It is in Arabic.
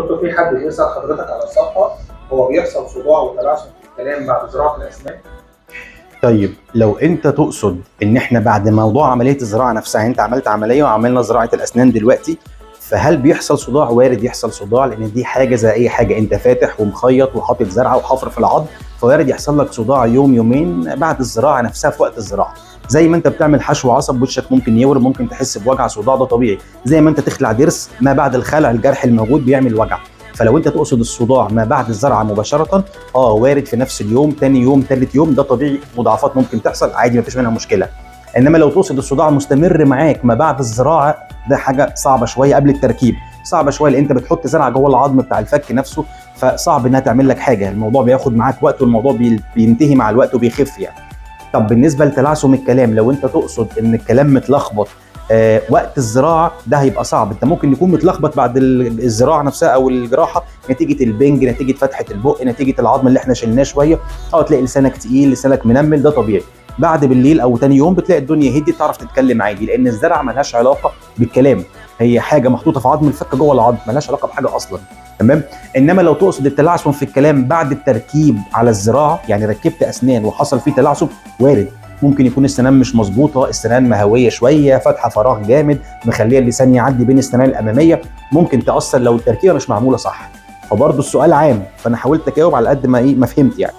دكتور، في حد بيسأل حضرتك على الصفحة، هو بيحصل صداع وتلعثم في الكلام بعد زراعة الأسنان؟ طيب لو انت تقصد ان احنا بعد موضوع عمليه الزراعه نفسها، انت عملت عمليه وعملنا زراعه الاسنان دلوقتي، فهل بيحصل صداع؟ وارد يحصل صداع، لان دي حاجه زي اي حاجه، انت فاتح ومخيط وحاطط زرعه وحفر في العظم، فوارد يحصل لك صداع يوم يومين بعد الزراعه نفسها في وقت الزراعه. زي ما انت بتعمل حشو عصب وشك ممكن يورم، ممكن تحس بوجع صداع، ده طبيعي. زي ما انت تخلع ضرس، ما بعد الخلع الجرح الموجود بيعمل وجع. فلو انت تقصد الصداع ما بعد الزرعه مباشره، وارد في نفس اليوم، تاني يوم، تالت يوم، ده طبيعي، مضاعفات ممكن تحصل عادي، مفيش منها مشكله. انما لو تقصد الصداع مستمر معاك ما بعد الزراعه، ده حاجه صعبه شويه. قبل التركيب صعبه شويه، لان انت بتحط زرعه جوه العظم بتاع الفك نفسه، فصعب انها تعمل لك حاجه. الموضوع بياخد معاك وقت، والموضوع بينتهي مع الوقت وبيخف يعني. طب بالنسبه لتلعثم الكلام، لو انت تقصد ان الكلام متلخبط وقت الزراعه، ده هيبقى صعب. انت ممكن يكون متلخبط بعد الزراعه نفسها او الجراحه، نتيجه البنج، نتيجه فتحه البق، نتيجه العظم اللي احنا شلناه شويه، تلاقي لسانك تقيل، لسانك منمل، ده طبيعي. بعد بالليل او تاني يوم بتلاقي الدنيا هدي، تعرف تتكلم عادي، لان الزرعه ملهاش علاقه بالكلام، هي حاجه محطوطه في عظم الفك جوه العظم، ملهاش علاقه بحاجه اصلا. تمام. انما لو تقصد التلعثم في الكلام بعد التركيب على الزراعه، يعني ركبت اسنان وحصل فيه تلعثم، وارد. ممكن يكون السنان مش مظبوطه، السنان مهويه شويه، فاتحه فراغ جامد مخليه اللسان يعدي بين السنان الاماميه، ممكن تاثر لو التركيبه مش معموله صح. فبرضه السؤال عام، فانا حاولت اجاوب على قد ما ما فهمت يعني.